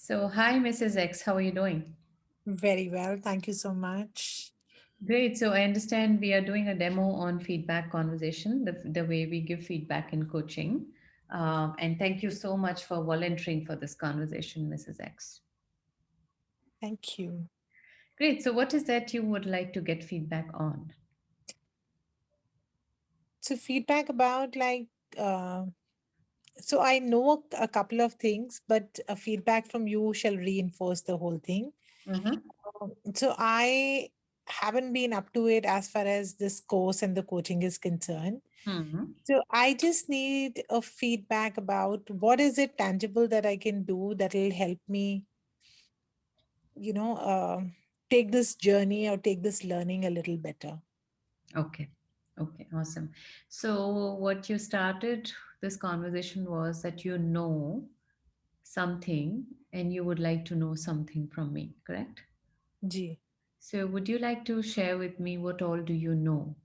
So, hi, Mrs. X. How are you doing? Very well. Thank you so much. Great. So, I understand we are doing a demo on feedback conversation, the way we give feedback in coaching. And thank you so much for volunteering for this conversation, Mrs. X. Thank you. Great. So, what is that you would like to get feedback on? So, feedback about uh, so I know a couple of things, but a feedback from you shall reinforce the whole thing. Mm-hmm. So, I haven't been up to it as far as this course and the coaching is concerned. Mm-hmm. So, I just need a feedback about what is it tangible that I can do that will help me, you know, uh, take this journey or take this learning a little better. Okay. Okay. Awesome. So, what you started this conversation was that you know something and you would like to know something from me, correct? G. So, would you like to share with me what all do you know?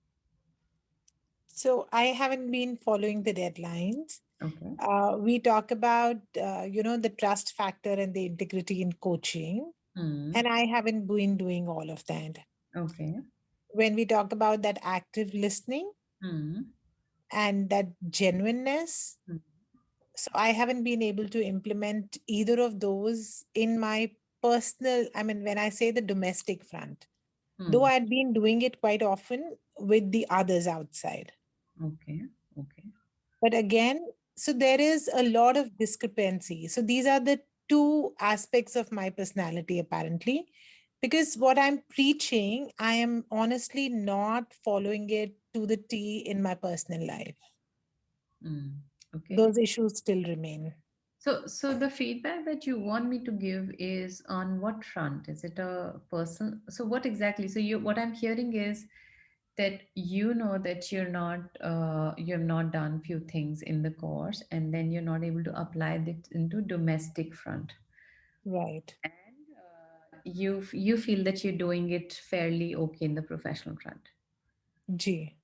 So I haven't been following the deadlines. Okay. We talk about, the trust factor and the integrity in coaching, Hmm. and I haven't been doing all of that. Okay. When we talk about that active listening Hmm. and that genuineness, Hmm. so I haven't been able to implement either of those in my personal, I mean, when I say the domestic front, though Hmm. I'd been doing it quite often with the others outside. Okay. Okay. But again, so there is a lot of discrepancy. So these are the two aspects of my personality, apparently. Because what I'm preaching, I am honestly not following it to the T in my personal life. Hmm. Okay. Those issues still remain. So the feedback that you want me to give is on what front? Is it a person? So what exactly? So what I'm hearing is that you know that you have not done few things in the course, and then you're not able to apply that into domestic front. Right. And you feel that you're doing it fairly okay in the professional front. G.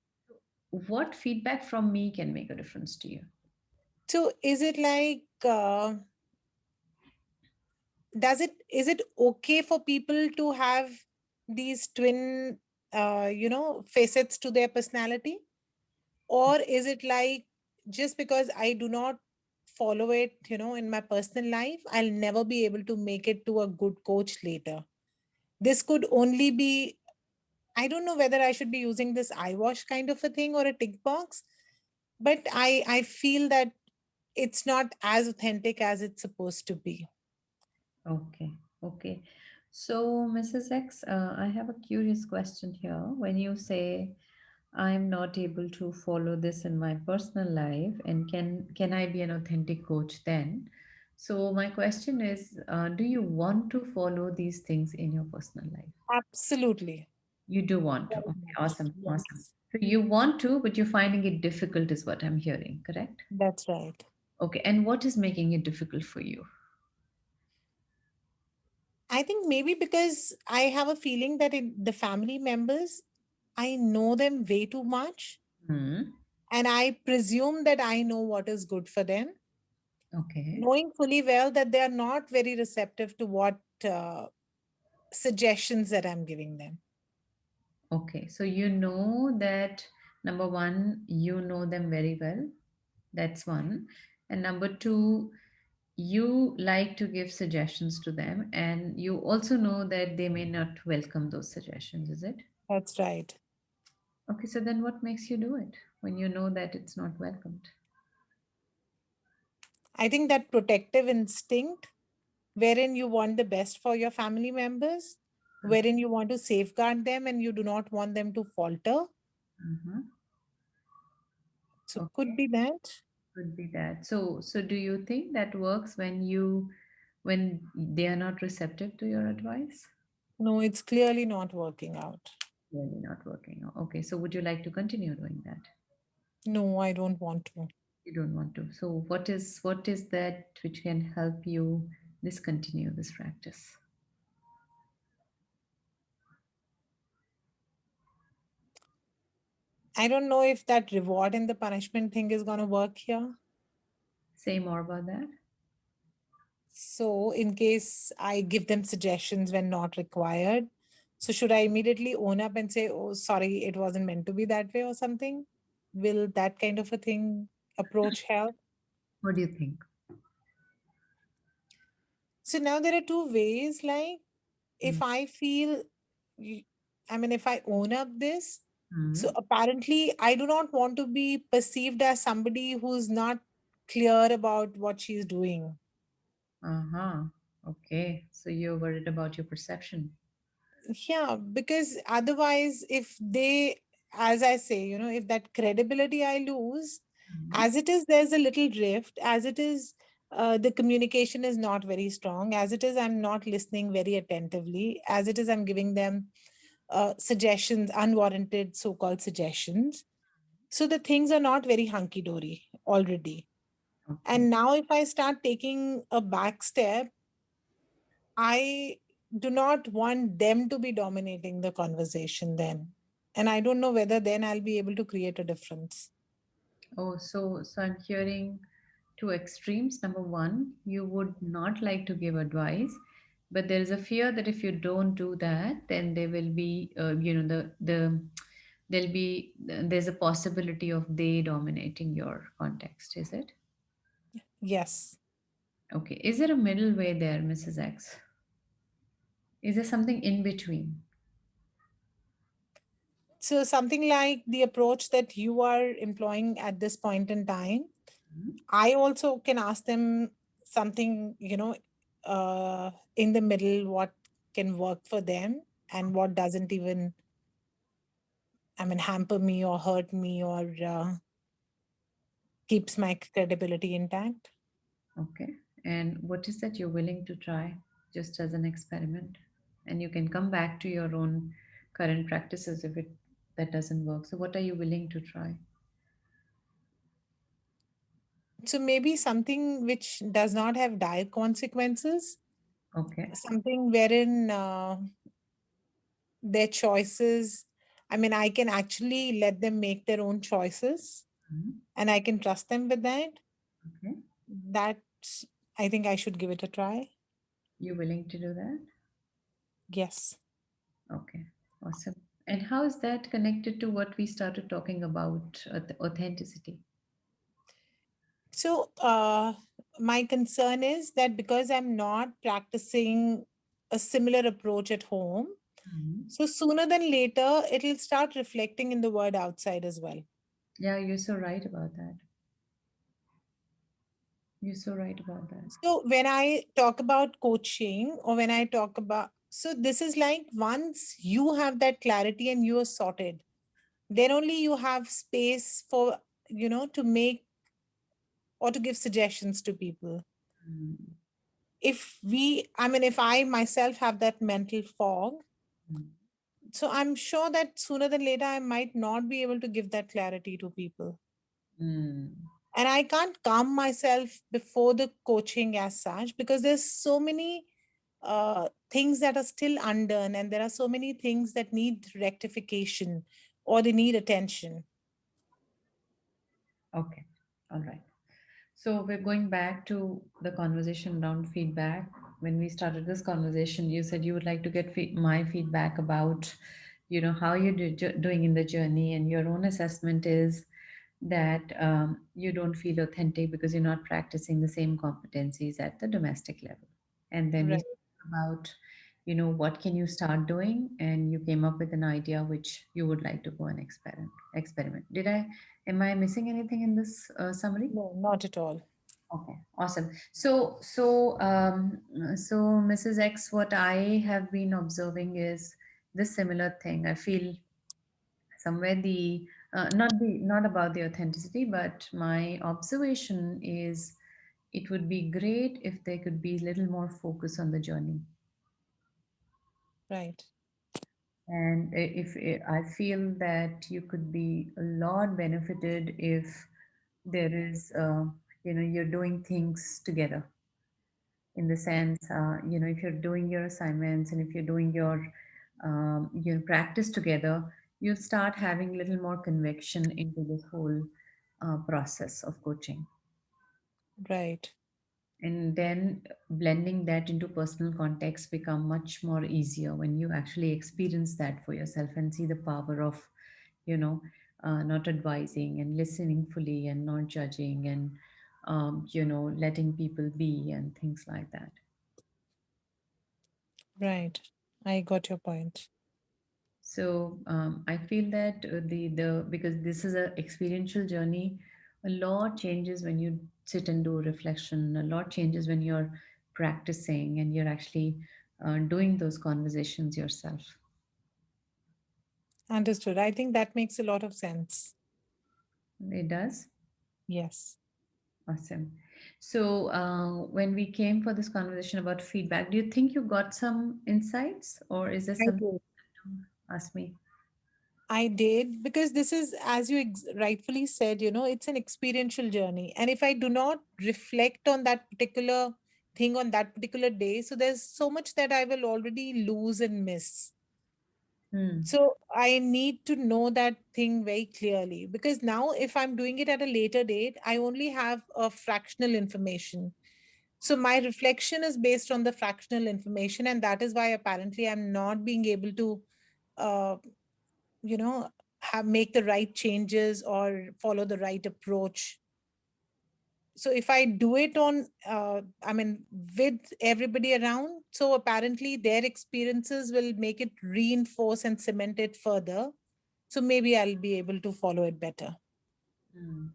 What feedback from me can make a difference to you? So is it is it okay for people to have these twin, facets to their personality? Or is it like just because I do not follow it, in my personal life, I'll never be able to make it to a good coach later? This could only be, I don't know whether I should be using this eyewash kind of a thing or a tick box, but I feel that it's not as authentic as it's supposed to be. Okay, okay. So, Mrs. X, I have a curious question here. When you say I'm not able to follow this in my personal life, and can I be an authentic coach then? So, my question is, do you want to follow these things in your personal life? Absolutely. You do want to. Very Okay, much. awesome, awesome. Yes, So you want to, but you're finding it difficult, is what I'm hearing, correct? that's right. Okay, and what is making it difficult for you? I think maybe because I have a feeling that the family members, I know them way too much, Hmm. and I presume that I know what is good for them, Okay. knowing fully well that they are not very receptive to what suggestions that I'm giving them. Okay. So you know that number one, you know them very well. That's one. And number two, you like to give suggestions to them, and you also know that they may not welcome those suggestions, is it? That's right. Okay, so then what makes you do it when you know that it's not welcomed? I think that protective instinct, wherein you want the best for your family members, wherein you want to safeguard them and you do not want them to falter. Mm-hmm. So, could Okay, be that. could be that. So do you think that works when they are not receptive to your advice? No, it's clearly not working out. Really not working. Okay, so would you like to continue doing that? No, I don't want to. You don't want to. So what is that which can help you discontinue this practice? I don't know if that reward and the punishment thing is going to work here. Say more about that. So, in case I give them suggestions when not required, so should I immediately own up and say, "Oh, sorry, it wasn't meant to be that way," or something? Will that kind of a thing approach help? What do you think? So now there are two ways. Like, if I feel, y- I mean, if I own up this, so Mm-hmm. apparently I do not want to be perceived as somebody who's not clear about what she's doing. Uh-huh. Okay. So you're worried about your perception. Yeah, because otherwise, if they, as I say, if that credibility I lose, Mhm. as it is, there's a little drift, as it is, the communication is not very strong, as it is, I'm not listening very attentively, as it is, I'm giving them suggestions, unwarranted so called suggestions. So the things are not very hunky dory already. Okay. And now, if I start taking a back step, I do not want them to be dominating the conversation then. And I don't know whether then I'll be able to create a difference. Oh, so I'm hearing two extremes. Number one, you would not like to give advice, but there is a fear that if you don't do that, then there will be, there's a possibility of they dominating your context. Is it? Yes. Okay. Is there a middle way there, Mrs. X? Is there something in between? So, something like the approach that you are employing at this point in time, Mhm. I also can ask them something, in the middle, what can work for them and what doesn't even, I mean, hamper me or hurt me or keeps my credibility intact. Okay. And what is that you're willing to try just as an experiment? And you can come back to your own current practices if it that doesn't work. So what are you willing to try? So maybe something which does not have dire consequences, Okay. something wherein their choices, I mean, I can actually let them make their own choices Mhm. and I can trust them with that. Okay. That's, I think I should give it a try. You willing to do that? Yes. Okay. Awesome. And how is that connected to what we started talking about, authenticity? So, my concern is that because I'm not practicing a similar approach at home, Mhm. so sooner than later, it'll start reflecting in the word outside as well. Yeah, you're so right about that. You're so right about that. So when I talk about coaching or when I talk about, so this is like once you have that clarity and you are sorted, then only you have space for, to make or to give suggestions to people. Mm. I mean, if I myself have that mental fog, Mm. so I'm sure that sooner than later I might not be able to give that clarity to people. Mm. And I can't calm myself before the coaching as such because there's so many things that are still undone and there are so many things that need rectification or they need attention. Okay. All right. So we're going back to the conversation around feedback. When we started this conversation, you said you would like to get my feedback about, how you're doing in the journey, and your own assessment is that you don't feel authentic because you're not practicing the same competencies at the domestic level. And then we Right. spoke about, what can you start doing, and you came up with an idea which you would like to go and experiment. Am I missing anything in this summary? No, not at all. Okay, awesome. So Mrs. X, what I have been observing is this similar thing. I feel somewhere not about the authenticity, but my observation is it would be great if there could be a little more focus on the journey. Right. And if I feel that you could be a lot benefited if there is, you're doing things together in the sense, if you're doing your assignments and if you're doing your practice together, you'll start having a little more conviction into this whole process of coaching. Right. And then blending that into personal context become much more easier when you actually experience that for yourself and see the power of, you know, not advising and listening fully and not judging and, letting people be and things like that. Right. I got your point. So I feel that the because this is a experiential journey, a lot changes when you sit and do reflection. A lot changes when you're practicing and you're actually doing those conversations yourself. Understood. I think that makes a lot of sense. It does. Yes. Awesome. So when we came for this conversation about feedback, do you think you got some insights, or is there I something did. to ask me? I did because this is, as you rightfully said, it's an experiential journey. And if I do not reflect on that particular thing on that particular day, so there's so much that I will already lose and miss. Hmm. So I need to know that thing very clearly because now, if I'm doing it at a later date, I only have a fractional information. So my reflection is based on the fractional information, and that is why apparently I'm not being able to uh, you know make the right changes or follow the right approach. So if I do it on I mean with everybody around, so apparently their experiences will make it reinforce and cement it further, so maybe I'll be able to follow it better. Hmm.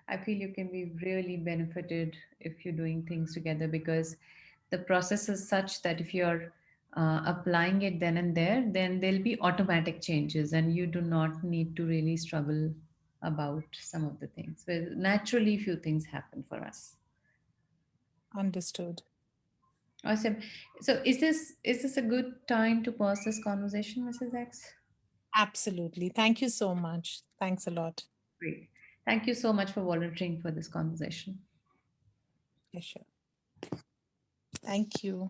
I feel you can be really benefited if you're doing things together because the process is such that if you're applying it then and there, then there'll be automatic changes and you do not need to really struggle about some of the things. Well, naturally, few things happen for us. Understood. Awesome. So, is this a good time to pause this conversation, Mrs. X? Absolutely. Thank you so much. Thanks a lot. Great. Thank you so much for volunteering for this conversation. Yeah, sure. Thank you.